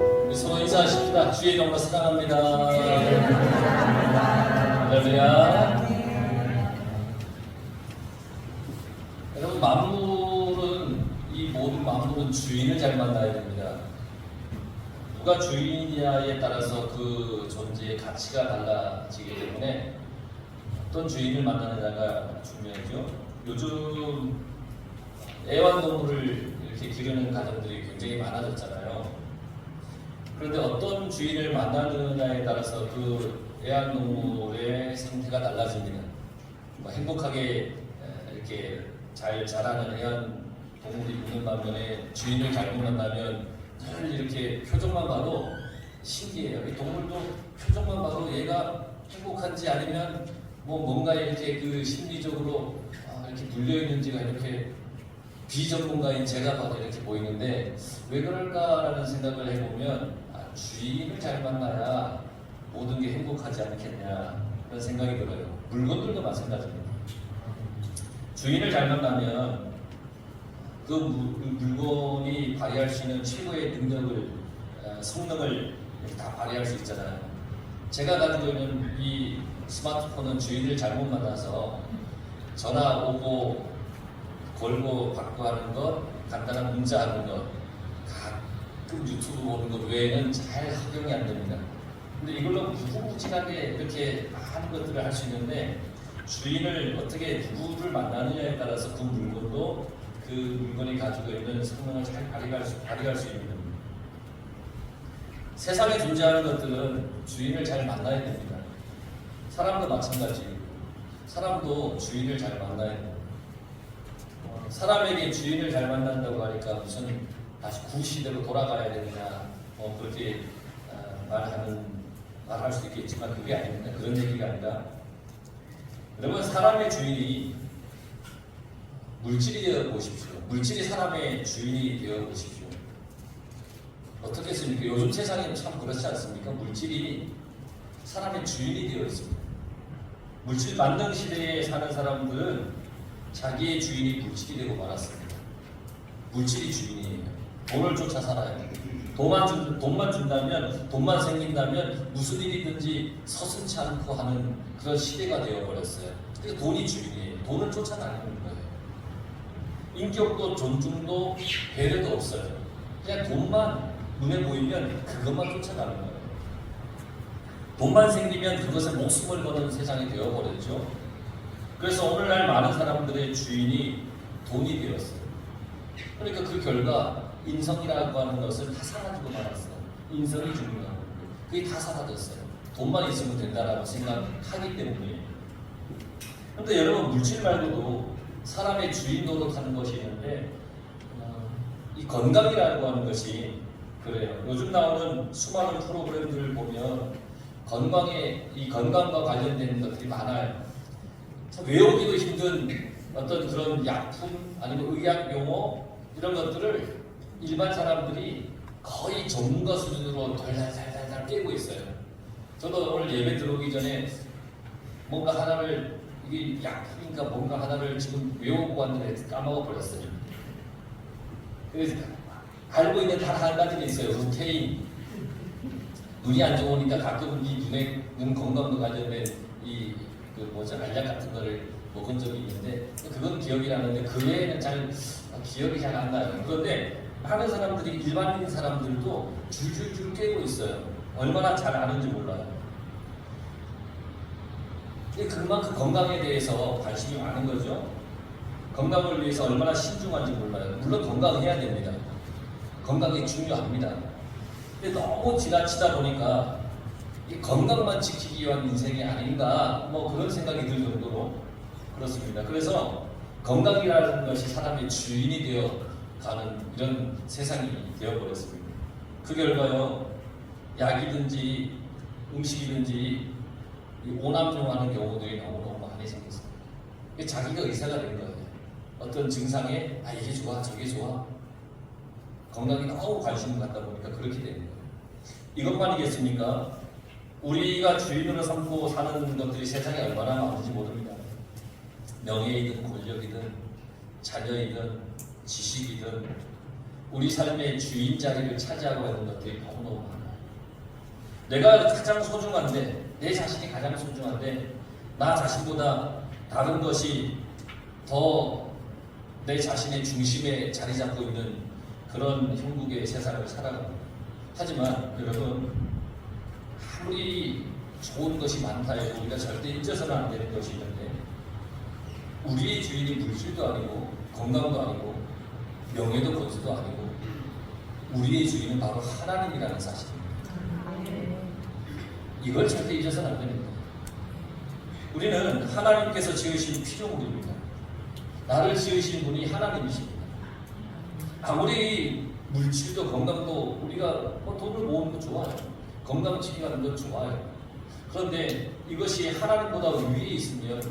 우리 서로 인사하십니다. 주의 이름으로 사랑합니다. 할렐루야. 여러분, 이 모든 만물은 주인을 잘 만나야 됩니다. 누가 주인이냐에 따라서 그 존재의 가치가 달라지기 때문에 어떤 주인을 만나느냐가 중요하죠. 요즘 애완동물을 이렇게 기르는 가정들이 굉장히 많아졌잖아요. 그런데 어떤 주인을 만나느냐에 따라서 그 애완동물의 상태가 달라집니다. 행복하게 이렇게 잘 자라는 애완동물이 있는 반면에 주인을 잘못 만나면 늘 이렇게 표정만 봐도 신기해요. 이 동물도 표정만 봐도 얘가 행복한지 아니면 뭔가 이렇게 그 심리적으로 이렇게 눌려있는지가 이렇게 비전문가인 제가 봐도 이렇게 보이는데 왜 그럴까라는 생각을 해보면 주인을 잘 만나야 모든 게 행복하지 않겠냐 그런 생각이 들어요. 물건들도 마찬가지입니다. 주인을 잘 만나면 그 물건이 발휘할 수 있는 최고의 능력을, 성능을 다 발휘할 수 있잖아요. 제가 가지고 있는 이 스마트폰은 주인을 잘못 만나서 전화 오고 걸고 받고 하는 것, 간단한 문자하는 것, 가끔 유튜브 보는 것 외에는 잘 활용이 안 됩니다. 근데 이걸로 무궁무진하게 이렇게 많은 것들을 할 수 있는데 주인을 어떻게 누구를 만나느냐에 따라서 그 물건도 그 물건이 가지고 있는 성능을 잘 발휘할 수 있는 겁니다. 세상에 존재하는 것들은 주인을 잘 만나야 됩니다. 사람도 마찬가지. 사람도 주인을 잘 만나야 됩니다. 사람에게 주인을 잘 만난다고 하니까 무슨 다시 구시대로 돌아가야 되느냐 그렇게 말할 수 있겠지만 그게 아닙니다. 그런 얘기가 아니라 여러분, 사람의 주인이 물질이 되어 보십시오. 물질이 사람의 주인이 되어 보십시오. 어떻겠습니까? 요즘 세상에는 참 그렇지 않습니까? 물질이 사람의 주인이 되어 있습니다. 물질 만능 시대에 사는 사람들은 자기의 주인이 물질이 되고 말았습니다. 물질이 주인이에요. 돈을 쫓아 살아야 돼요. 돈만 준다면, 돈만 생긴다면 무슨 일이든지 서슴지 않고 하는 그런 시대가 되어버렸어요. 그래서 돈이 주인이에요. 돈을 쫓아다니는 거예요. 인격도 존중도 배려도 없어요. 그냥 돈만 눈에 보이면 그것만 쫓아가는 거예요. 돈만 생기면 그것에 목숨을 거는 세상이 되어버렸죠. 그래서 오늘날 많은 사람들의 주인이 돈이 되었어요. 그러니까 그 결과 인성이라고 하는 것을 다 사라지고 말았어요. 인성이 중요하고 그게 다 사라졌어요. 돈만 있으면 된다라고 생각하기 때문에. 그런데 여러분, 물질 말고도 사람의 주인 노릇하는 것이 있는데 이 건강이라고 하는 것이 그래요. 요즘 나오는 수많은 프로그램들을 보면 이 건강과 관련된 것들이 많아요. 외우기도 힘든 어떤 그런 약품 아니면 의학 용어 이런 것들을 일반 사람들이 거의 전문가 수준으로 달달달달 깨고 있어요. 저도 오늘 예배 들어오기 전에 뭔가 하나를, 이게 약품인가 뭔가 하나를 지금 외우고 왔는데 까먹어 버렸어요. 그래서 알고 있는 단 한 가지가 있어요. 루테인. 눈이 안 좋으니까 가끔은 눈 건강과 관련된 알약 같은 거를 먹은 적이 있는데 그건 기억이 나는데 그 외에는 기억이 잘 안 나요. 그런데 많은 사람들이, 일반인 사람들도 줄줄줄 깨고 있어요. 얼마나 잘 아는지 몰라요. 그만큼 건강에 대해서 관심이 많은 거죠. 건강을 위해서 얼마나 신중한지 몰라요. 물론 건강해야 됩니다. 건강이 중요합니다. 근데 너무 지나치다 보니까 이 건강만 지키기 위한 인생이 아닌가 그런 생각이 들 정도로 그렇습니다. 그래서 건강이라는 것이 사람의 주인이 되어 가는 이런 세상이 되어버렸습니다. 그 결과요, 약이든지 음식이든지 오남용하는 경우들이 너무 많이 생겼습니다. 자기가 의사가 된 거예요. 어떤 증상에 이게 좋아 저게 좋아, 건강에 너무 관심을 갖다 보니까 그렇게 되는 거예요. 이것만이겠습니까? 우리가 주인으로 삼고 사는 것들이 세상에 얼마나 많은지 모릅니다. 명예이든 권력이든 자녀이든 지식이든 우리 삶의 주인 자리를 차지하고 있는 것들이 너무너무 많아요. 내가 가장 소중한데, 내 자신이 가장 소중한데 나 자신보다 다른 것이 더 내 자신의 중심에 자리 잡고 있는 그런 형국의 세상을 살아갑니다. 하지만 여러분, 아무리 좋은 것이 많다 해도 우리가 절대 잊어서는 안 되는 것이 있는데, 우리의 주인이 물질도 아니고 건강도 아니고 명예도 권세도 아니고 우리의 주인은 바로 하나님이라는 사실입니다. 이걸 절대 잊어서는 안 됩니다. 우리는 하나님께서 지으신 피조물입니다. 나를 지으신 분이 하나님이십니다. 아무리 물질도 건강도 우리가 돈을 모으는 거 좋아요. 건강지기 하는 건 좋아요. 그런데 이것이 하나님보다 위에 있으면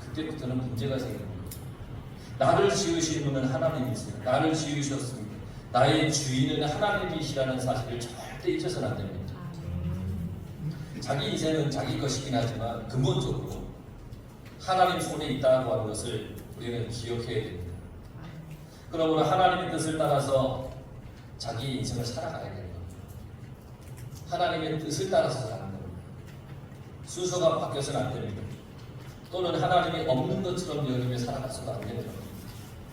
그때부터는 문제가 생깁니다. 나를 지으신 분은 하나님이세요. 나를 지으셨습니다. 나의 주인은 하나님이시라는 사실을 절대 잊어서는 안 됩니다. 자기 인생은 자기 것이긴 하지만 근본적으로 하나님 손에 있다고 하는 것을 우리는 기억해야 됩니다. 그러므로 하나님의 뜻을 따라서 자기 인생을 살아가야 되는 겁니다. 하나님의 뜻을 따라서 살아가는 겁니다. 순서가 바뀌어서는 안 됩니다. 또는 하나님이 없는 것처럼 여름에 살아가서도 안 되는 겁니다.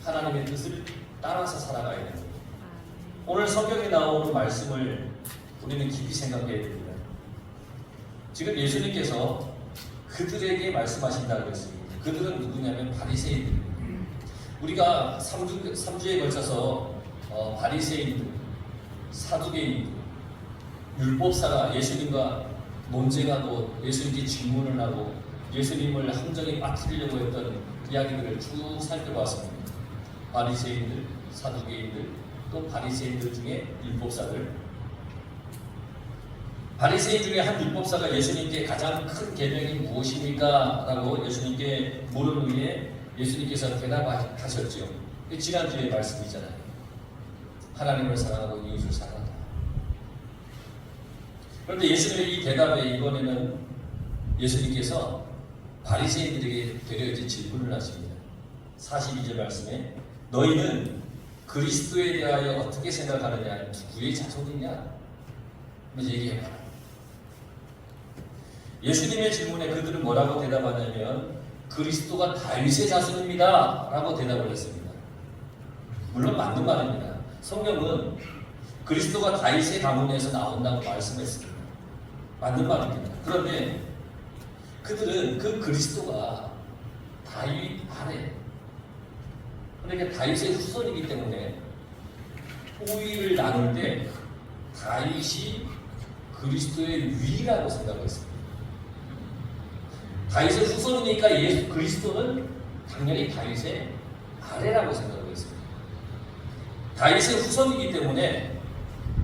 하나님의 뜻을 따라서 살아가야 됩니다. 오늘 성경에 나오는 말씀을 우리는 깊이 생각해야 됩니다. 지금 예수님께서 그들에게 말씀하신다고 했습니다. 그들은 누구냐면 바리새인들입니다. 우리가 3주에 걸쳐서 바리새인들, 사두개인들, 율법사가 예수님과 논쟁하고 예수님께 질문을 하고 예수님을 함정에 빠뜨리려고 했던 이야기들을 쭉 살펴봤습니다. 바리새인들, 사두개인들, 또 바리새인들 중에 율법사들. 바리새인 중에 한 율법사가 예수님께 가장 큰 계명이 무엇입니까? 라고 예수님께 물은 후에 예수님께서 대답하셨죠. 지난주의 말씀이잖아요. 하나님을 사랑하고 이웃을 사랑하라. 그런데 예수님의 이 대답에 이번에는 예수님께서 바리새인들에게 되려 이제 질문을 하십니다. 42절 말씀에 너희는 그리스도에 대하여 어떻게 생각하느냐? 누구의 자손이냐? 이제 얘기해봐라. 예수님의 질문에 그들은 뭐라고 대답하냐면 그리스도가 다윗의 자손입니다 라고 대답을 했습니다. 물론 맞는 말입니다. 성경은 그리스도가 다윗의 가문에서 나온다고 말씀했습니다. 맞는 말입니다. 그런데 그들은 그 그리스도가 다윗 아래, 그러니까 다윗의 후손이기 때문에 우위를 나눌 때 다윗이 그리스도의 위라고 생각했습니다. 다윗의 후손이니까 예수 그리스도는 당연히 다윗의 아래라고 생각했습니다. 다윗의 후손이기 때문에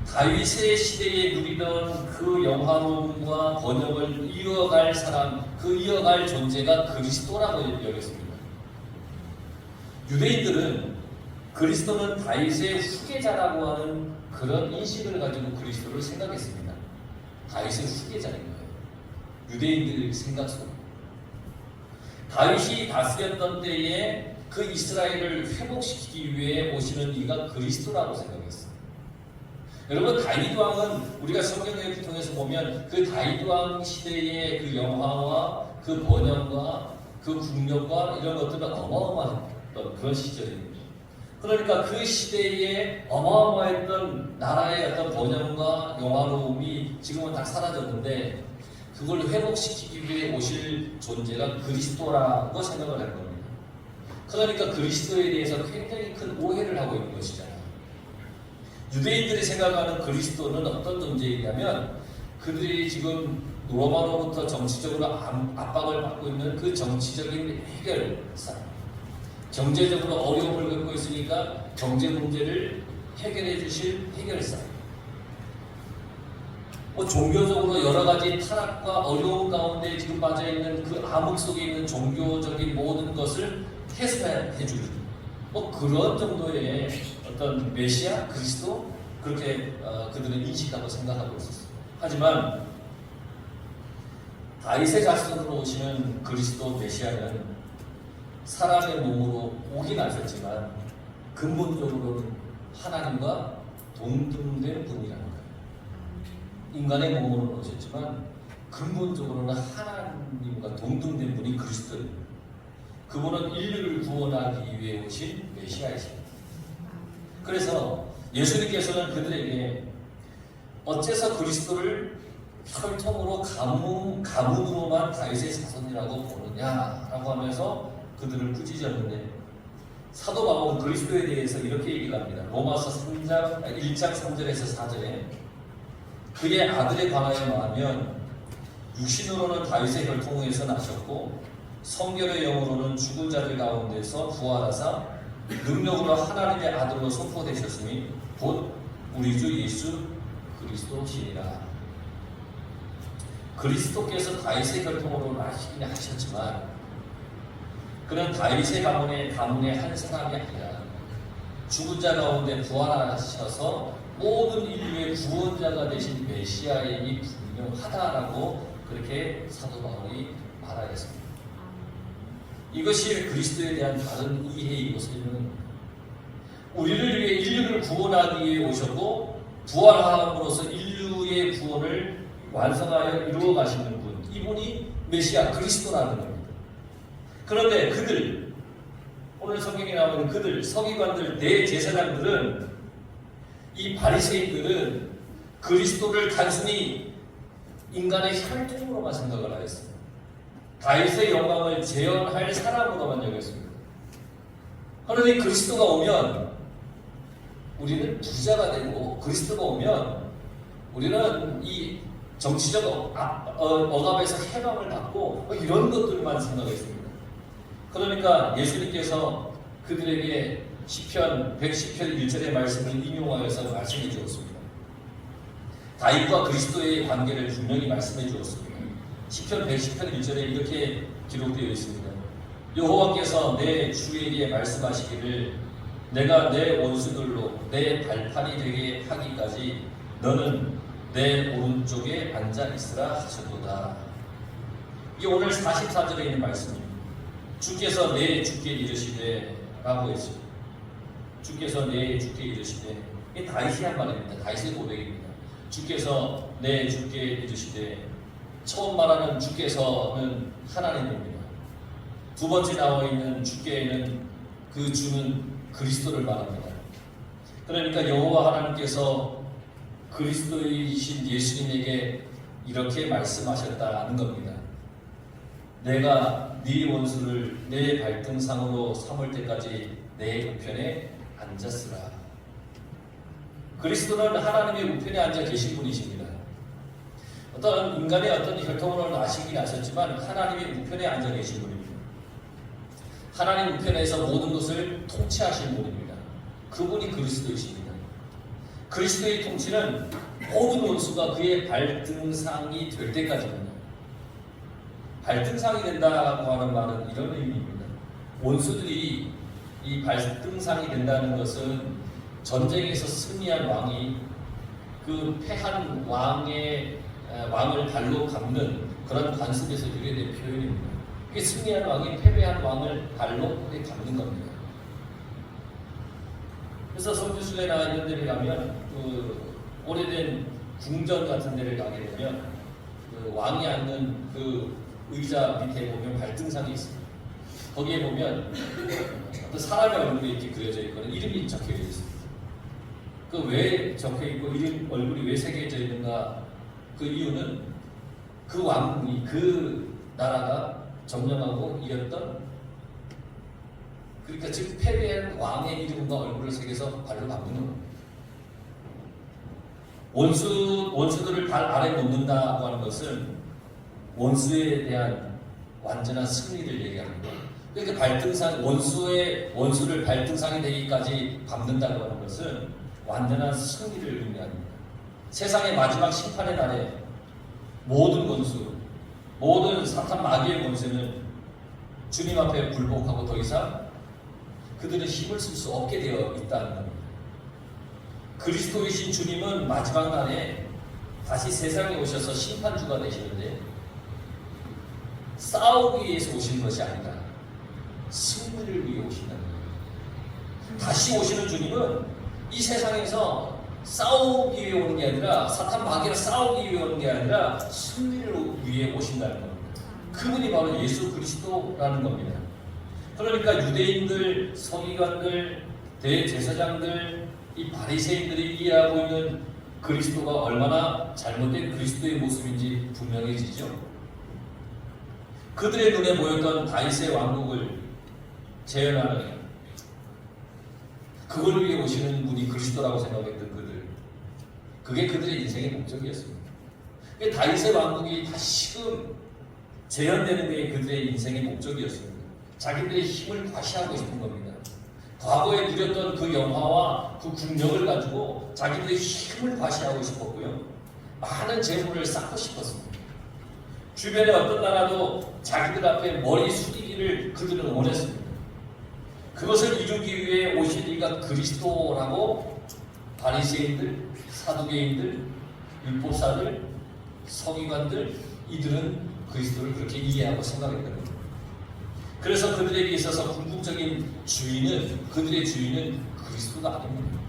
다윗의 시대에 누리던 그 영화로움과 번영을 이어갈 사람, 그 이어갈 존재가 그리스도라고 여겼습니다. 유대인들은 그리스도는 다윗의 후계자라고 하는 그런 인식을 가지고 그리스도를 생각했습니다. 다윗의 후계자인 거예요. 유대인들의 생각 속에. 다윗이 다스렸던 때에 그 이스라엘을 회복시키기 위해 오시는 이가 그리스도라고 생각했어요. 여러분, 다윗 왕은 우리가 성경을 통해서 보면 그 다윗 왕 시대의 그 영화와 그 번영과 그 국력과 이런 것들은 어마어마했던 그런 시절입니다. 그러니까 그 시대에 어마어마했던 나라의 어떤 번영과 영화로움이 지금은 다 사라졌는데 그걸 회복시키기 위해 오실 존재가 그리스도라고 생각을 할 겁니다. 그러니까 그리스도에 대해서 굉장히 큰 오해를 하고 있는 것이잖아요. 유대인들이 생각하는 그리스도는 어떤 존재이냐면 그들이 지금 로마로부터 정치적으로 압박을 받고 있는 그 정치적인 해결사, 경제적으로 어려움을 겪고 있으니까 경제 문제를 해결해 주실 해결사, 종교적으로 여러 가지 타락과 어려움 가운데 지금 빠져 있는 그 암흑 속에 있는 종교적인 모든 것을 해소해 주는 그런 정도의 어떤 메시아, 그리스도, 그렇게 그들은 인식하고 생각하고 있었어요. 하지만 다윗의 자손으로 오시는 그리스도 메시아는 사람의 몸으로 오긴 하셨지만 근본적으로는 하나님과 동등된 분이라는 거예요. 인간의 몸으로 오셨지만 근본적으로는 하나님과 동등된 분이 그리스도입니다. 그분은 인류를 구원하기 위해 오신 메시아이십니다. 그래서 예수님께서는 그들에게 어째서 그리스도를 혈통으로 가문으로만 다윗의 자손이라고 보느냐라고 하면서 그들을 꾸짖었는데, 사도 바울은 그리스도에 대해서 이렇게 얘기합니다. 로마서 1장 3절에서 4절에 그의 아들에 관하여 말하면 육신으로는 다윗의 혈통에서 나셨고 성결의 영으로는 죽은 자들 가운데서 부활하사 능력으로 하나님의 아들로 선포되셨으니 곧 우리 주 예수 그리스도시니라. 그리스도께서 다윗의 혈통으로 나시긴 하셨지만 그는 다윗의 가문의 한 사람이 아니라 죽은 자 가운데 부활하셔서 모든 인류의 구원자가 되신 메시아임이 분명하다라고 그렇게 사도 바울이 말하였습니다. 이것이 그리스도에 대한 다른 이해이고 설명입니다. 우리를 위해 인류를 구원하기 위해 오셨고 부활함으로써 인류의 구원을 완성하여 이루어 가시는 분, 이분이 메시아 그리스도라는 겁니다. 그런데 그들, 오늘 성경에 나오는 그들, 서기관들, 대제사장들은, 이 바리새인들은 그리스도를 단순히 인간의 혈통으로만 생각을 하였습니다. 다윗의 영광을 재현할 사람으로만 여겼습니다. 그런데 그리스도가 오면 우리는 부자가 되고, 그리스도가 오면 우리는 이 정치적 억압에서 해방을 받고 이런 것들만 생각했습니다. 그러니까 예수님께서 그들에게 시편 110편 1절의 말씀을 인용하여서 말씀해 주었습니다. 다윗과 그리스도의 관계를 분명히 말씀해 주었습니다. 시편 110편 1절에 이렇게 기록되어 있습니다. 여호와께서 내 주에게 말씀하시기를 내가 내 원수들로 내 발판이 되게 하기까지 너는 내 오른쪽에 앉아 있으라 하셨도다. 이게 오늘 44절에 있는 말씀입니다. 주께서 내 주께 이르시되 라고 했습니다. 주께서 내 주께 이르시되, 이게 다윗이 한 말입니다. 다윗의 고백입니다. 주께서 내 주께 이르시되, 처음 말하는 주께서는 하나님입니다. 두 번째 나와 있는 주께에는 그 주는 그리스도를 말합니다. 그러니까 여호와 하나님께서 그리스도이신 예수님에게 이렇게 말씀하셨다는 겁니다. 내가 네 원수를 내 발등상으로 삼을 때까지 내 우편에 앉았으라. 그리스도는 하나님의 우편에 앉아 계신 분이십니다. 어떤 인간의 어떤 혈통으로 나시긴 하셨지만 하나님의 우편에 앉아 계신 분입니다. 하나님 우편에서 모든 것을 통치하신 분입니다. 그분이 그리스도이십니다. 그리스도의 통치는 모든 원수가 그의 발등상이 될 때까지입니다. 발등상이 된다고 하는 말은 이런 의미입니다. 원수들이 이 발등상이 된다는 것은 전쟁에서 승리한 왕이 그 패한 왕을 발로 감는 그런 관습에서 유래된 표현입니다. 그게 승리한 왕이 패배한 왕을 발로 감는 겁니다. 그래서 성지순례나 이런 데를 가면 그 오래된 궁전 같은 데를 가게 되면 그 왕이 앉는 그 의자 밑에 보면 발등상이 있습니다. 거기에 보면 어떤 사람의 얼굴이 이렇게 그려져 있거나 이름이 적혀 있습니다. 그 왜 적혀 있고 이름 얼굴이 왜 새겨져 있는가? 그 이유는 그 왕이 그 나라가 점령하고 이겼던, 그러니까 즉 패배한 왕의 이름과 얼굴을 새겨서 발로 바꾸는 겁니다. 원수들을 발 아래 놓는다고 하는 것은 원수에 대한 완전한 승리를 얘기합니다. 그러니까 원수를 발등상이 되기까지 밟는다고 하는 것은 완전한 승리를 의미합니다. 세상의 마지막 심판의 날에 모든 원수, 모든 사탄 마귀의 권세는 주님 앞에 굴복하고 더 이상 그들은 힘을 쓸 수 없게 되어 있다는 겁니다. 그리스도이신 주님은 마지막 날에 다시 세상에 오셔서 심판주가 되시는데 싸우기 위해서 오시는 것이 아니라 승리를 위해 오신다는 겁니다. 다시 오시는 주님은 이 세상에서 싸우기 위해 오는 게 아니라, 사탄 마귀랑 싸우기 위해 오는 게 아니라 승리를 위해 오신다는 겁니다. 그분이 바로 예수 그리스도라는 겁니다. 그러니까 유대인들, 서기관들, 대제사장들, 이 바리새인들이 이해하고 있는 그리스도가 얼마나 잘못된 그리스도의 모습인지 분명해지죠. 그들의 눈에 보였던 다윗의 왕국을 재현하는, 그걸 위해 오시는 분이 그리스도라고 생각했던 그들, 그게 그들의 인생의 목적이었습니다. 다윗의 왕국이 다시금 재현되는 게 그들의 인생의 목적이었습니다. 자기들의 힘을 과시하고 싶은 겁니다. 과거에 누렸던 그 영화와 그 국력을 가지고 자기들의 힘을 과시하고 싶었고요. 많은 재물을 쌓고 싶었습니다. 주변에 어떤 나라도 자기들 앞에 머리 숙이기를 그들은 원했습니다. 그것을 이루기 위해 오신 이가 그리스도라고 바리새인들, 사두개인들, 율법사들, 서기관들, 이들은 그리스도를 그렇게 이해하고 생각했던 겁니다. 그래서 그들에게 있어서 궁극적인 주인은, 그들의 주인은 그리스도가 아닙니다.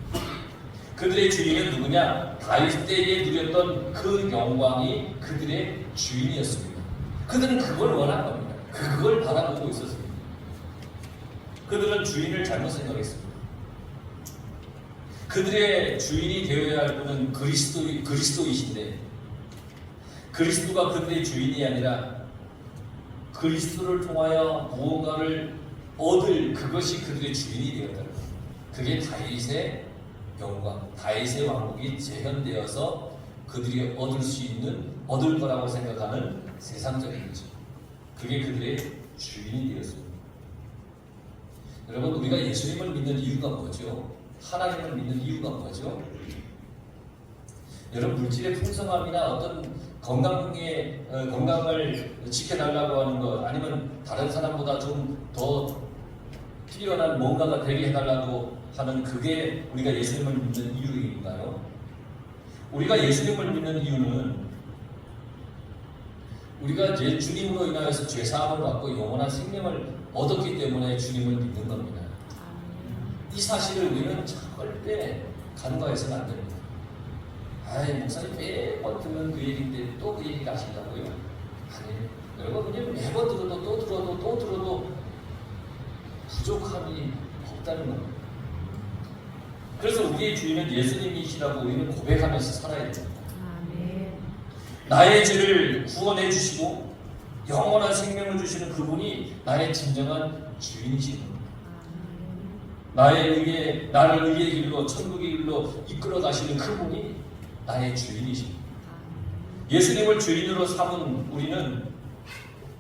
그들의 주인은 누구냐? 다윗 때에 누렸던 그 영광이 그들의 주인이었습니다. 그들은 그걸 원한 겁니다. 그걸 바라보고 있었습니다. 그들은 주인을 잘못 생각했습니다. 그들의 주인이 되어야 할 분은 그리스도이신데, 그리스도가 그들의 주인이 아니라 그리스도를 통하여 무언가를 얻을, 그것이 그들의 주인이 되었다는 것. 그게 다윗의 영광, 다윗의 왕국이 재현되어서 그들이 얻을 거라고 생각하는 세상적인 거죠. 그게 그들의 주인이 되었습니다. 여러분, 우리가 예수님을 믿는 이유가 뭐죠? 하나님을 믿는 이유가 뭐죠? 여러분, 물질의 풍성함이나 어떤 건강을 지켜달라고 하는 것, 아니면 다른 사람보다 좀 더 뛰어난 뭔가가 되게 해달라고 하는, 그게 우리가 예수님을 믿는 이유인가요? 우리가 예수님을 믿는 이유는 우리가 주님으로 인하여서 죄사함을 받고 영원한 생명을 얻었기 때문에 주님을 믿는 겁니다. 이 사실을 우리는 절대 간과해서는 안 됩니다. 아이, 목사님 매번 듣는 그 얘기인데 또 그 얘기가 하신다고요? 아니에요. 여러분, 그냥 매번 들어도 또 들어도 부족함이 없다는 겁니다. 그래서 우리의 주인은 예수님이시라고 우리는 고백하면서 살아야 됩니다. 나의 죄를 구원해 주시고 영원한 생명을 주시는 그분이 나의 진정한 주인이신 겁니다. 나를 의의 길로, 천국의 길로 이끌어 가시는 그분이 나의 주인이십니다. 예수님을 주인으로 삼은 우리는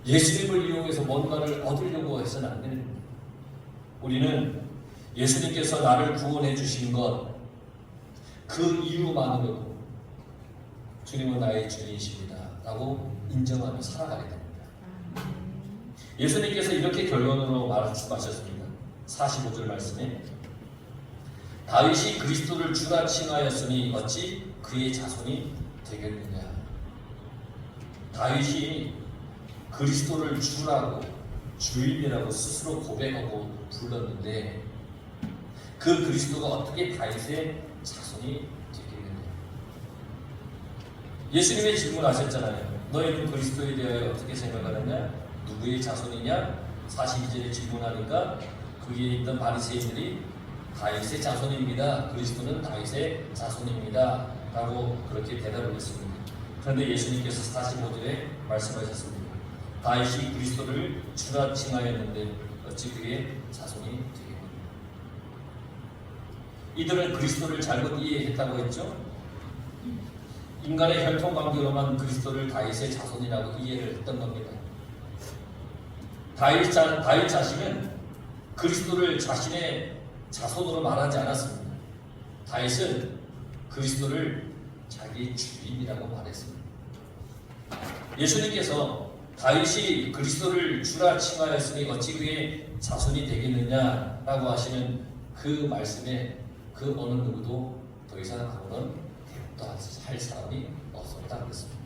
예수님을 이용해서 뭔가를 얻으려고 해서는 안 됩니다. 우리는 예수님께서 나를 구원해 주신 것, 그 이유만으로 주님은 나의 주인이십니다 라고 인정하며 살아가게 됩니다. 예수님께서 이렇게 결론으로 말씀하셨습니다. 45절 말씀에 다윗이 그리스도를 주라 칭하였으니 어찌 그의 자손이 되겠느냐. 다윗이 그리스도를 주라고, 주인이라고 스스로 고백하고 불렀는데, 그 그리스도가 어떻게 다윗의 자손이 되겠느냐. 예수님의 질문하셨잖아요. 너희는 그리스도에 대하여 어떻게 생각하느냐? 누구의 자손이냐? 42절에 질문하니까 거기에 있던 바리새인들이 다윗의 자손입니다. 그리스도는 다윗의 자손입니다 라고 그렇게 대답을 했습니다. 그런데 예수님께서 45절에 말씀하셨습니다. 다윗이 그리스도를 주라 칭하였는데 어찌 그의 자손이 되겠느냐. 이들은 그리스도를 잘못 이해했다고 했죠. 인간의 혈통관계로만 그리스도를 다윗의 자손이라고 이해를 했던 겁니다. 다윗 자신은 그리스도를 자신의 자손으로 말하지 않았습니다. 다윗은 그리스도를 자기 주인이라고 말했습니다. 예수님께서 다윗이 그리스도를 주라 칭하였으니 어찌 그의 자손이 되겠느냐라고 하시는 그 말씀에 그 어느 누구도 더 이상 아무런 대답도 할 사람이 없었다는 것입니다.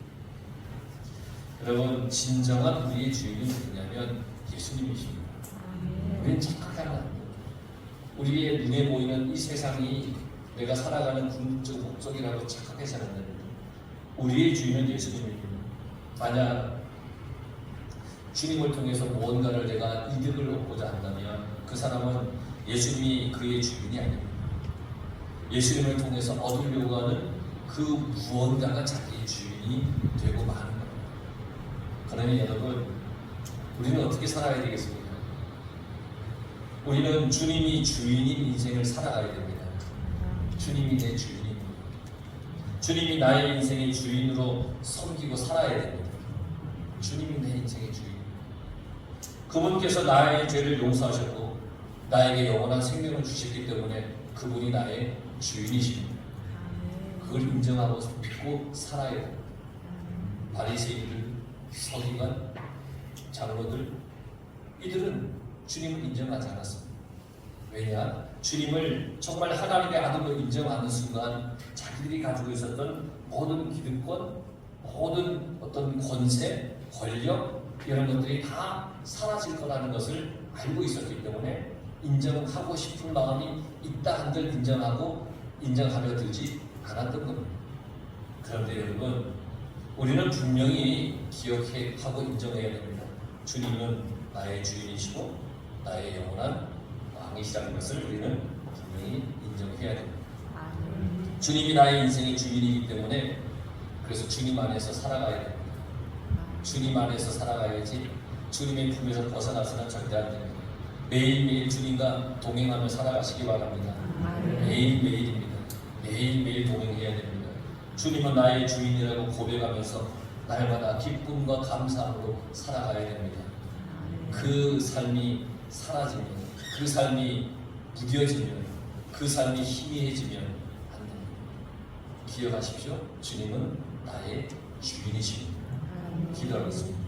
여러분, 진정한 우리의 주인은 누구냐면 예수님이십니다. 우리는 착각하면 안 돼요. 우리의 눈에 보이는 이 세상이 내가 살아가는 궁극적 목적이라고 착각해서 안 됩니다. 우리의 주인은 예수님입니다. 만약 주님을 통해서 무언가를 내가 이득을 얻고자 한다면 그 사람은 예수님이 그의 주인이 아닙니다. 예수님을 통해서 얻으려고 하는 그 무언가가 자기의 주인이 되고 마는 겁니다. 그러니 여러분, 우리는 어떻게 살아야 되겠습니까? 우리는 주님이 주인인 인생을 살아가야 됩니다. 주님이 내 주인입니다. 주님이 나의 인생의 주인으로 섬기고 살아야 됩니다. 주님이 내 인생의 주인. 그분께서 나의 죄를 용서하셨고 나에게 영원한 생명을 주셨기 때문에 그분이 나의 주인이십니다. 그걸 인정하고 믿고 살아야 됩니다. 바리새인들, 서기관, 장로들 이들은 주님을 인정하지 않았습니다. 왜냐? 주님을 정말 하나님의 아들로 인정하는 순간 자기들이 가지고 있었던 모든 기득권, 모든 어떤 권세, 권력 이런 것들이 다 사라질 거라는 것을 알고 있었기 때문에 인정하고 싶은 마음이 있다 한들 인정하려 들지 않았던 겁니다. 그런데 여러분, 우리는 분명히 기억하고 인정해야 됩니다. 주님은 나의 주인이시고 나의 영원한 왕이시라는 것을 우리는 분명히 인정해야 됩니다. 주님이 나의 인생의 주인이기 때문에 그래서 주님 안에서 살아가야 됩니다. 주님 안에서 살아가야지 주님의 품에서 벗어나서는 절대 안 됩니다. 매일매일 주님과 동행하며 살아가시기 바랍니다. 매일매일입니다. 매일매일 동행해야 됩니다. 주님은 나의 주인이라고 고백하면서 날마다 기쁨과 감사함으로 살아가야 됩니다. 그 삶이 사라지면, 그 삶이 무뎌지면, 그 삶이 희미해지면 안 됩니다. 기억하십시오. 주님은 나의 주인이십니다. 기도하겠습니다.